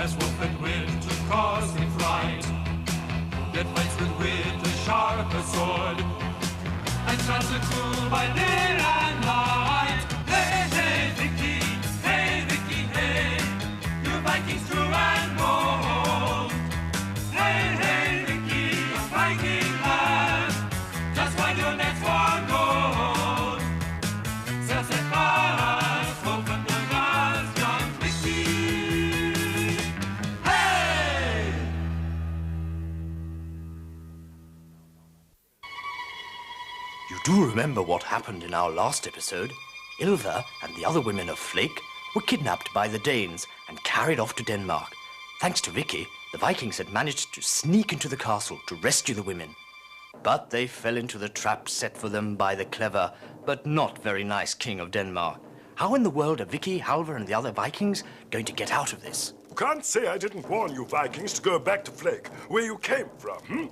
as wolf and wit to cause him fright. Yet fights with wit as sharp as sword, and stands with cool by day and night. Hey, hey, Vicky, hey, you Vikings true and bold. Hey, hey, Vicky, a Viking lad, just find your nets for gold. Sails it fast, open the glass, young Vicky. Hey! You do remember what happened in our last episode? Ilva and the other women of Flake were kidnapped by the Danes and carried off to Denmark. Thanks to Vicky, the Vikings had managed to sneak into the castle to rescue the women. But they fell into the trap set for them by the clever, but not very nice King of Denmark. How in the world are Vicky, Halvor, and the other Vikings going to get out of this? Can't say I didn't warn you Vikings to go back to Flake, where you came from,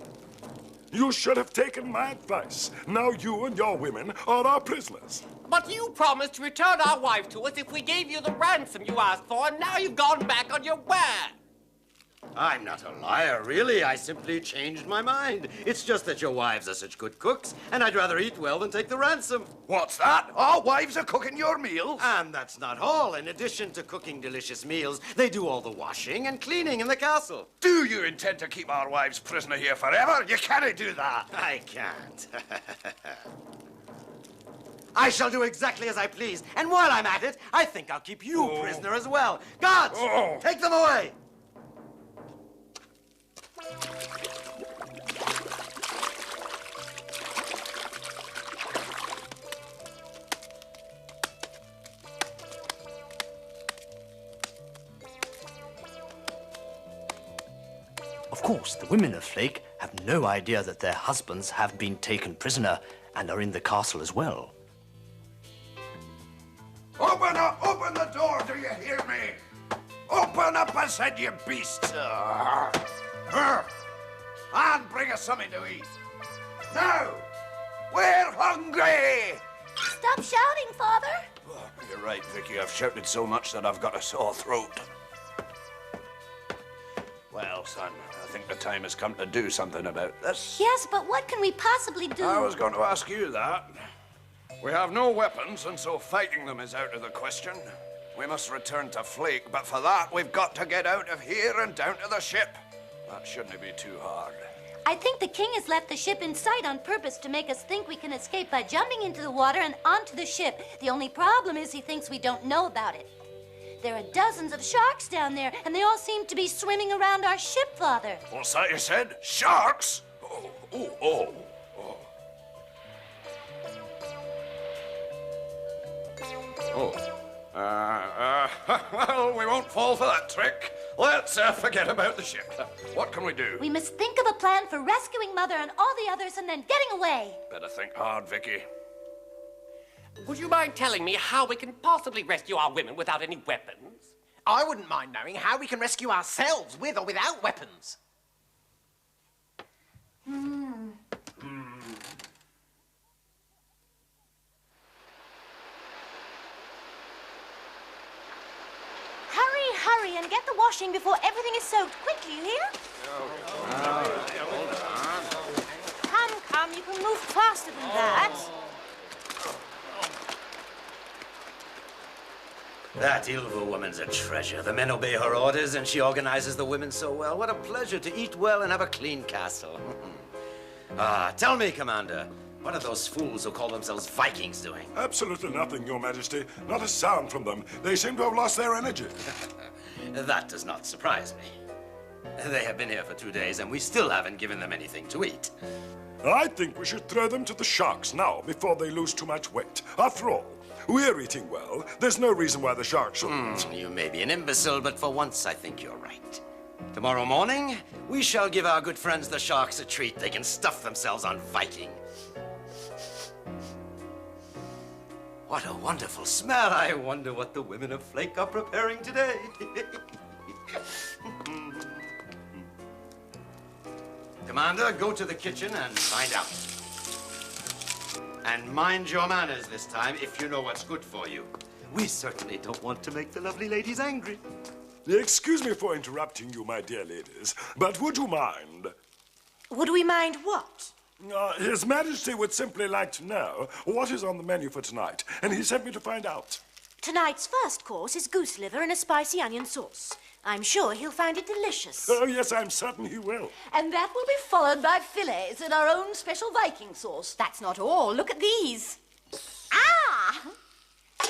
You should have taken my advice. Now you and your women are our prisoners. But you promised to return our wife to us if we gave you the ransom you asked for, and now you've gone back on your word. I'm not a liar, really. I simply changed my mind. It's just that your wives are such good cooks, and I'd rather eat well than take the ransom. What's that? Our wives are cooking your meals? And that's not all. In addition to cooking delicious meals, they do all the washing and cleaning in the castle. Do you intend to keep our wives prisoner here forever? You can't do that. I can't. I shall do exactly as I please. And while I'm at it, I think I'll keep you prisoner as well. Guards, take them away. Of course, the women of Flake have no idea that their husbands have been taken prisoner and are in the castle as well. Open up! Open the door! Do you hear me? Open up, I said, you beasts! And bring us something to eat. Now! We're hungry! Stop shouting, Father! Oh, you're right, Vicky. I've shouted so much that I've got a sore throat. Well, son, I think the time has come to do something about this. Yes, but what can we possibly do? I was going to ask you that. We have no weapons, and so fighting them is out of the question. We must return to Flake, but for that, we've got to get out of here and down to the ship. That shouldn't be too hard. I think the king has left the ship in sight on purpose to make us think we can escape by jumping into the water and onto the ship. The only problem is he thinks we don't know about it. There are dozens of sharks down there, and they all seem to be swimming around our ship, Father. What's that you said? Sharks? Oh. Well, we won't fall for that trick. Let's forget about the ship. What can we do? We must think of a plan for rescuing Mother and all the others and then getting away. Better think hard, Vicky. Would you mind telling me how we can possibly rescue our women without any weapons? I wouldn't mind knowing how we can rescue ourselves with or without weapons. Hurry and get the washing before everything is soaked. Quickly, you hear? Come, you can move faster than that. That Ilva woman's a treasure. The men obey her orders, and she organizes the women so well. What a pleasure to eat well and have a clean castle. Tell me, Commander, what are those fools who call themselves Vikings doing? Absolutely nothing, Your Majesty. Not a sound from them. They seem to have lost their energy. That does not surprise me. They have been here for 2 days, and we still haven't given them anything to eat. I think we should throw them to the sharks now before they lose too much weight. After all, we're eating well. There's no reason why the sharks shouldn't. You may be an imbecile, but for once I think you're right. Tomorrow morning, we shall give our good friends the sharks a treat. They can stuff themselves on Viking. What a wonderful smell. I wonder what the women of Flake are preparing today. Commander, go to the kitchen and find out. And mind your manners this time if you know what's good for you. We certainly don't want to make the lovely ladies angry. Excuse me for interrupting you, my dear ladies, but would you mind? Would we mind what? His Majesty would simply like to know what is on the menu for tonight, and he sent me to find out. Tonight's first course is goose liver in a spicy onion sauce. I'm sure he'll find it delicious. Oh, yes, I'm certain he will. And that will be followed by fillets in our own special Viking sauce. That's not all. Look at these. Ah!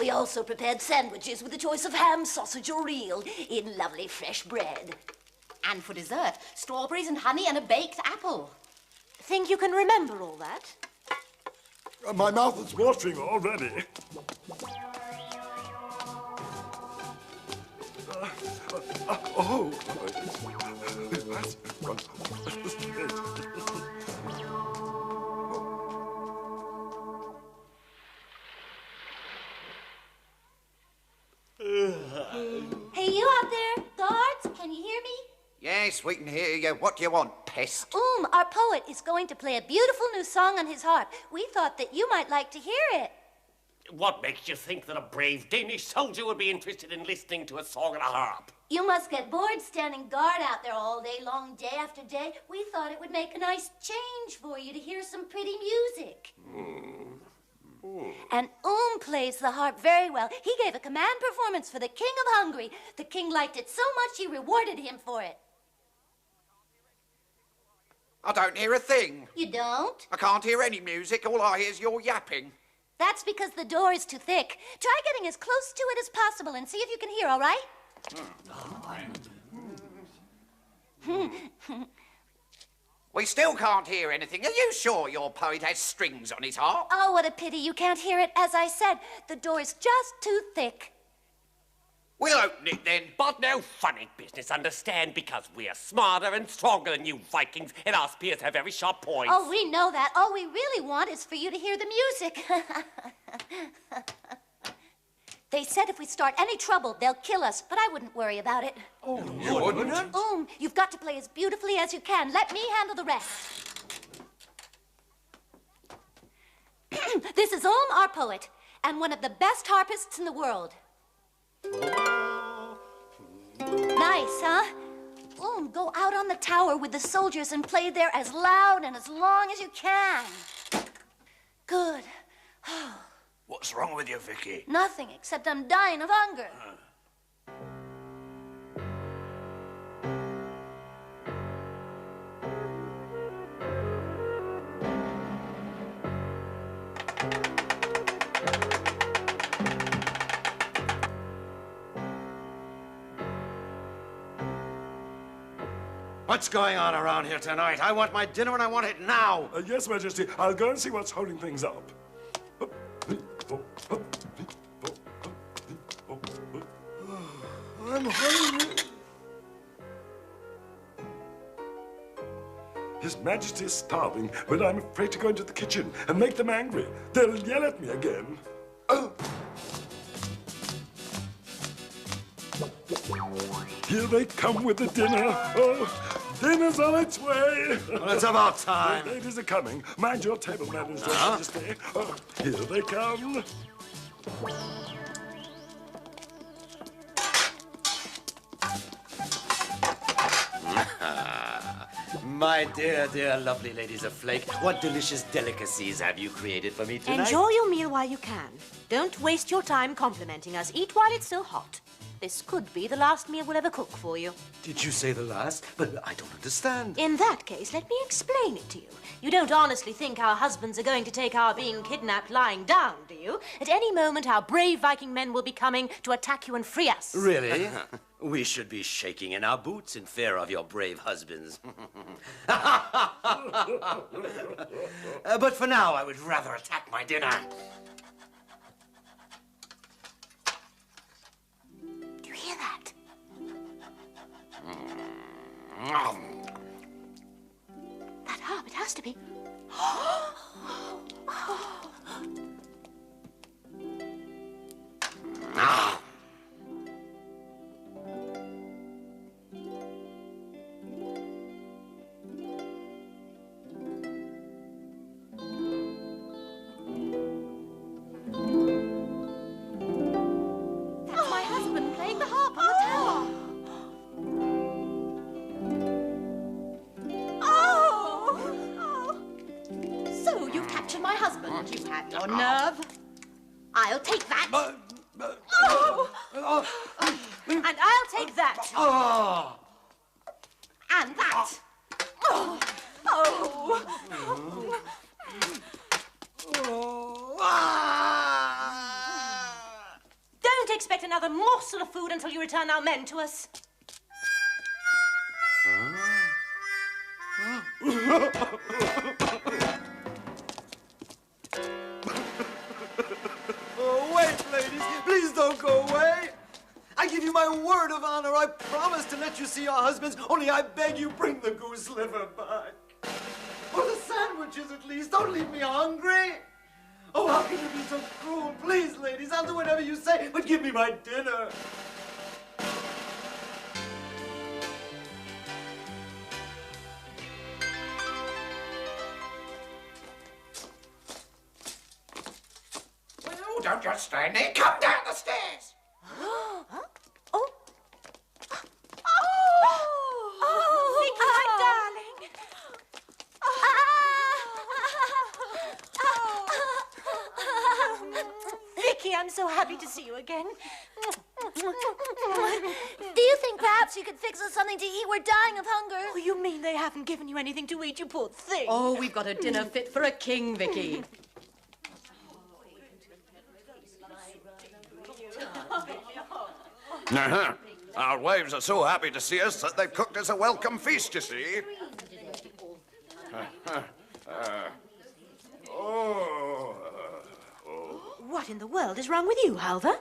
We also prepared sandwiches with a choice of ham, sausage, or veal in lovely fresh bread. And for dessert, strawberries and honey and a baked apple. Think you can remember all that? My mouth is watering already. Oh. Hey, you out there, guards, can you hear me? Yes, we can hear you. What do you want, pest? Our poet is going to play a beautiful new song on his harp. We thought that you might like to hear it. What makes you think that a brave Danish soldier would be interested in listening to a song on a harp? You must get bored standing guard out there all day long, day after day. We thought it would make a nice change for you to hear some pretty music. And plays the harp very well. He gave a command performance for the King of Hungary. The king liked it so much he rewarded him for it. I don't hear a thing. You don't? I can't hear any music. All I hear is your yapping. That's because the door is too thick. Try getting as close to it as possible and see if you can hear, all right? We still can't hear anything. Are you sure your poet has strings on his harp? Oh, what a pity you can't hear it. As I said, the door is just too thick. We'll open it then. But no funny business, understand, because we're smarter and stronger than you Vikings, and our spears have very sharp points. Oh, we know that. All we really want is for you to hear the music. They said if we start any trouble, they'll kill us, but I wouldn't worry about it. Oh, you wouldn't? You've got to play as beautifully as you can. Let me handle the rest. This is our poet, and one of the best harpists in the world. Nice, huh? Go out on the tower with the soldiers and play there as loud and as long as you can. Good. What's wrong with you, Vicky? Nothing, except I'm dying of hunger. What's going on around here tonight? I want my dinner and I want it now. Yes, Majesty. I'll go and see what's holding things up. I'm hungry. His Majesty is starving, but I'm afraid to go into the kitchen and make them angry. They'll yell at me again. Here they come with the dinner. Dinner's on its way. Well, it's about time. The ladies are coming. Mind your table manners, Your Majesty. Here they come. My dear, dear, lovely ladies of Flake, what delicious delicacies have you created for me tonight? Enjoy your meal while you can. Don't waste your time complimenting us. Eat while it's still hot. This could be the last meal we'll ever cook for you. Did you say the last? But I don't understand. In that case, let me explain it to you. You don't honestly think our husbands are going to take our being kidnapped lying down, do you? At any moment, our brave Viking men will be coming to attack you and free us. Really? We should be shaking in our boots in fear of your brave husbands. But for now, I would rather attack my dinner. Do you hear that? That harp, it has to be. your nerve. I'll take that. And I'll take that. And that. Don't expect another morsel of food until you return our men to us. Oh, wait, ladies. Please don't go away. I give you my word of honor. I promise to let you see your husbands. Only I beg you bring the goose liver back. Or the sandwiches, at least. Don't leave me hungry. Oh, how can you be so cruel? Please, ladies, I'll do whatever you say, but give me my dinner. Well, don't just stand there. Come down the stairs. Vicky, my darling. Vicky, I'm so happy to see you again. Do you think perhaps you could fix us something to eat? We're dying of hunger. Oh, you mean they haven't given you anything to eat, you poor thing? Oh, we've got a dinner fit for a king, Vicky. Our wives are so happy to see us that they've cooked us a welcome feast, you see. What in the world is wrong with you, Halver?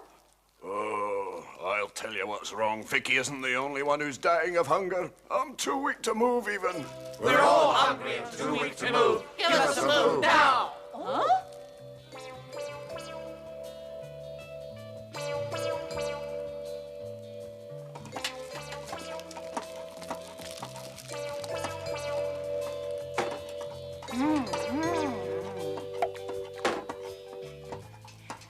Oh, I'll tell you what's wrong. Vicky isn't the only one who's dying of hunger. I'm too weak to move even. We're all hungry and too weak to move. Give us some food now. Huh?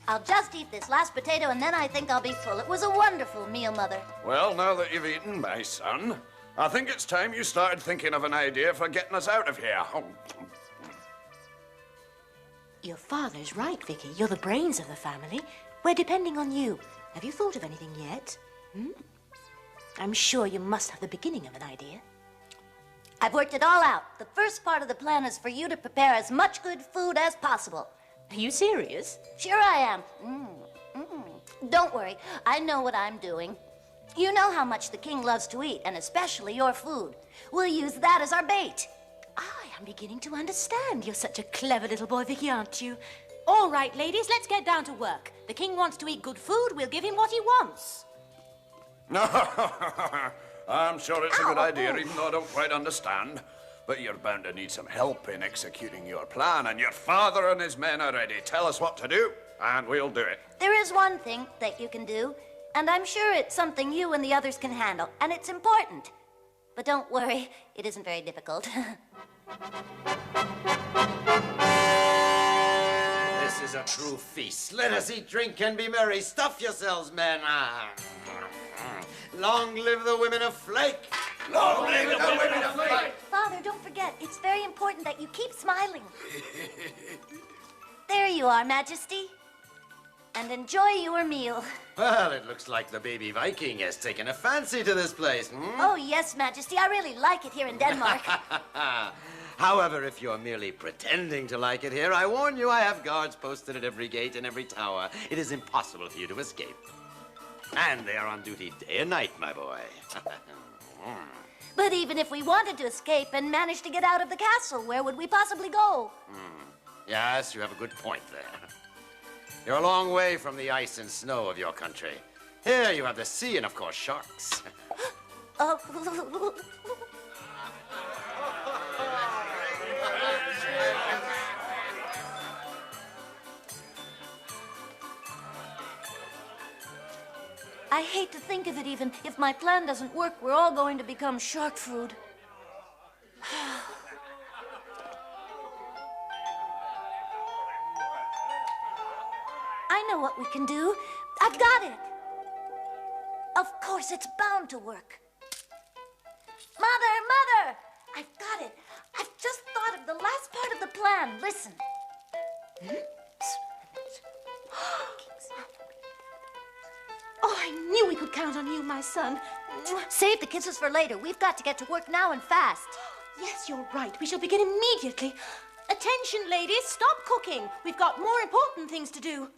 I'll just eat this last potato and then I think I'll be full. It was a wonderful meal, Mother. Well, now that you've eaten, my son, I think it's time you started thinking of an idea for getting us out of here. Your father's right, Vicky. You're the brains of the family. We're depending on you. Have you thought of anything yet? I'm sure you must have the beginning of an idea. I've worked it all out. The first part of the plan is for you to prepare as much good food as possible. Are you serious? Sure I am. Don't worry. I know what I'm doing. You know how much the king loves to eat, and especially your food. We'll use that as our bait. I am beginning to understand. You're such a clever little boy, Vicky, aren't you? All right, ladies, let's get down to work. The king wants to eat good food. We'll give him what he wants. I'm sure it's a good idea, even though I don't quite understand. But you're bound to need some help in executing your plan, and your father and his men are ready. Tell us what to do, and we'll do it. There is one thing that you can do, and I'm sure it's something you and the others can handle, and it's important. But don't worry, it isn't very difficult. This is a true feast. Let us eat, drink, and be merry. Stuff yourselves, men. Long live the women of Flake. Long live the women of Flake. Father, don't forget, it's very important that you keep smiling. There you are, Majesty. And enjoy your meal. Well, it looks like the baby Viking has taken a fancy to this place. Oh, yes, Majesty. I really like it here in Denmark. However, if you're merely pretending to like it here, I warn you I have guards posted at every gate and every tower. It is impossible for you to escape. And they are on duty day and night, my boy. But even if we wanted to escape and manage to get out of the castle, where would we possibly go? Yes, you have a good point there. You're a long way from the ice and snow of your country. Here you have the sea and, of course, sharks. Oh. I hate to think of it even. If my plan doesn't work, we're all going to become shark food. I know what we can do. I've got it. Of course, it's bound to work. Mother! I've got it. I've just thought of the last part of the plan. Listen. I knew we could count on you, my son. Save the kisses for later. We've got to get to work now and fast. Yes, you're right. We shall begin immediately. Attention, ladies. Stop cooking. We've got more important things to do.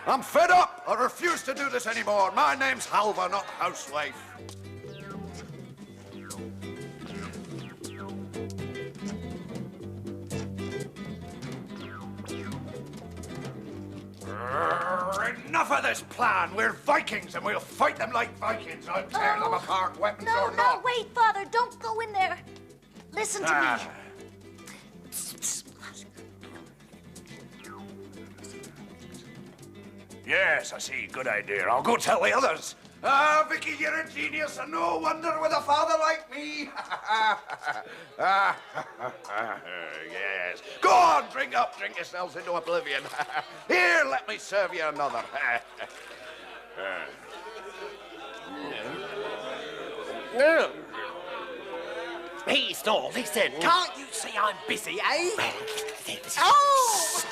I'm fed up. I refuse to do this anymore. My name's Halva, not housewife. Enough of this plan. We're Vikings and we'll fight them like Vikings. I'll tear them apart, weapons or No, not. wait, Father. Don't go in there. Listen to me. Yes, I see. Good idea. I'll go tell the others. Vicky, you're a genius, and no wonder with a father like me. Yes. Go on, drink yourselves into oblivion. Here, let me serve you another. No. He stalled. He said, can't you see I'm busy, eh? Oh!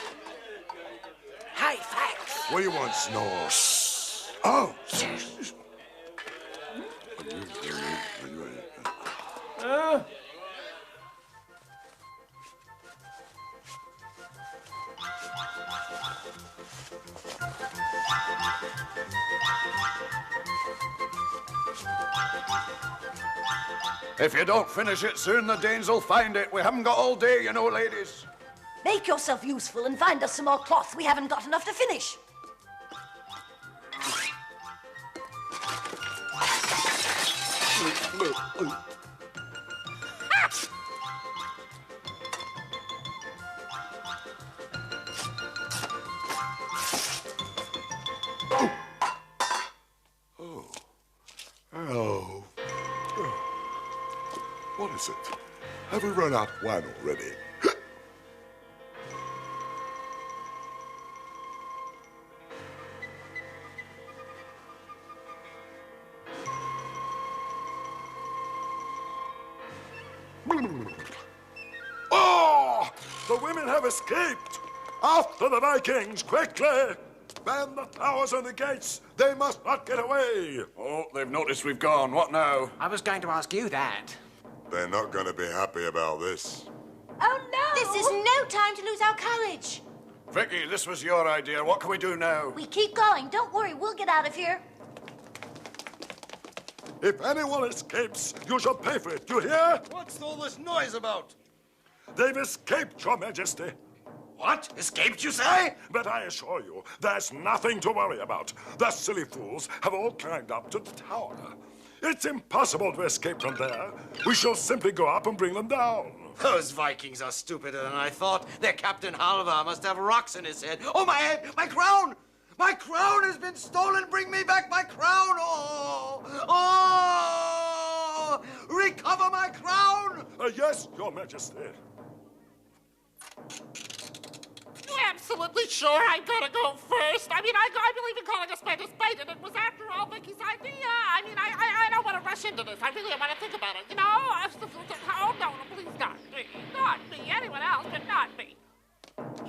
Hey, Flax. What do you want, Snore? Oh! If you don't finish it soon, the Danes will find it. We haven't got all day, you know, ladies. Make yourself useful and find us some more cloth. We haven't got enough to finish. Oh. What is it? Have we run out of wine already? Oh! The women have escaped! After the Vikings, quickly! Man the towers and the gates! They must not get away! Oh, they've noticed we've gone. What now? I was going to ask you that. They're not going to be happy about this. Oh, no! This is no time to lose our courage. Vicky, this was your idea. What can we do now? We keep going. Don't worry. We'll get out of here. If anyone escapes, you shall pay for it. You hear? What's all this noise about? They've escaped, Your Majesty. What? Escaped, you say? But I assure you, there's nothing to worry about. The silly fools have all climbed up to the tower. It's impossible to escape from there. We shall simply go up and bring them down. Those Vikings are stupider than I thought. Their Captain Halvar must have rocks in his head. Oh, my head! My crown! My crown has been stolen! Bring me back my crown! Oh! Oh! Recover my crown! Yes, Your Majesty. You're absolutely sure I've got to go first? I mean, I believe in calling a spade a spade, and it was after all Vicky's idea. I mean, I don't want to rush into this. I really want to think about it, you know? Oh, no, please not me. Not me. Anyone else, but not me.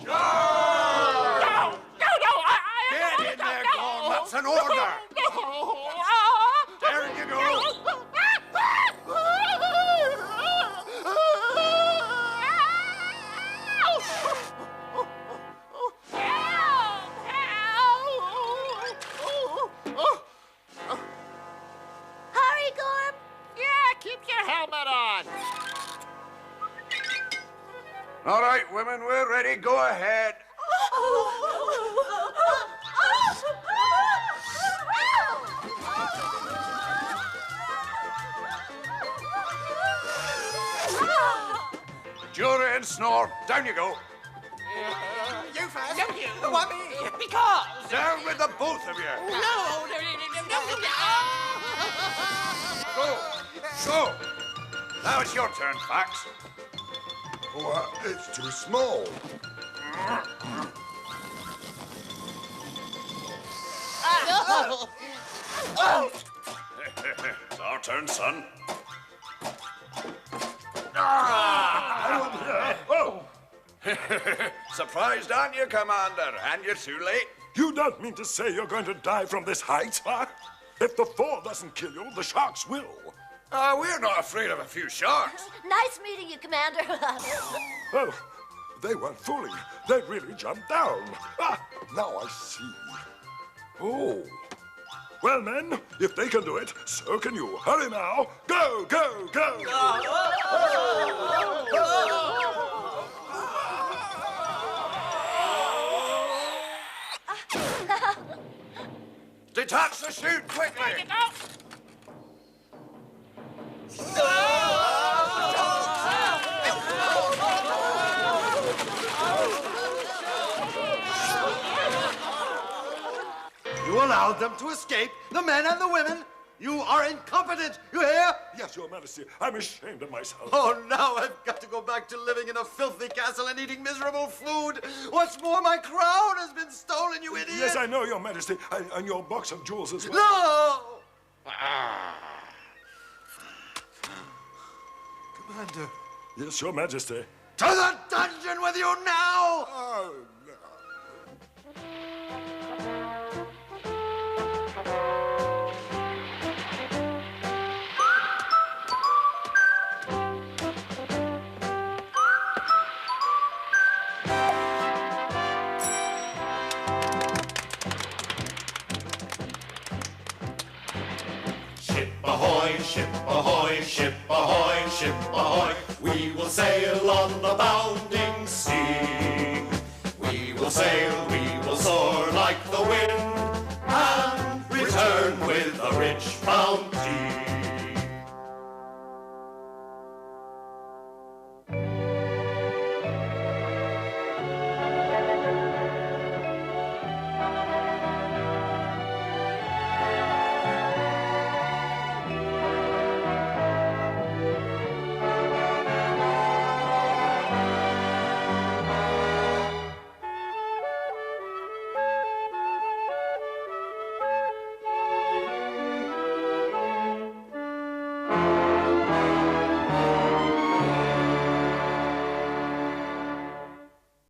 Joe! No! Get in there, Gordon. That's an order. No! There you go. Hurry, Gorm. Yeah, keep your helmet on. All right, women, we're ready. Go ahead. Jury and Snore, down you go. You first. No, you. Why me? Because. Down with the both of you. No. Go. Go. Now it's your turn, Fax. Oh, it's too small. It's our turn, son. Surprised, aren't you, Commander? And you're too late. You don't mean to say you're going to die from this height, huh? If the fall doesn't kill you, the sharks will. We're not afraid of a few sharks. Nice meeting you, Commander. Oh, they weren't fooling. They really jumped down. Now I see. Oh. Well, men, if they can do it, so can you. Hurry now. Go, go, go! Detach the chute quickly. You allowed them to escape, the men and the women. You are incompetent, you hear? Yes, Your Majesty. I'm ashamed of myself. Oh, now I've got to go back to living in a filthy castle and eating miserable food. What's more, my crown has been stolen, you idiot. Yes, I know, Your Majesty. And your box of jewels as well. No! Commander. Yes, Your Majesty. To the dungeon with you now! Oh, no. Ship ahoy, ship ahoy, ship ahoy, ship ahoy. We will sail on the bounding sea. We will sail, we will soar like the wind, and return with a rich pound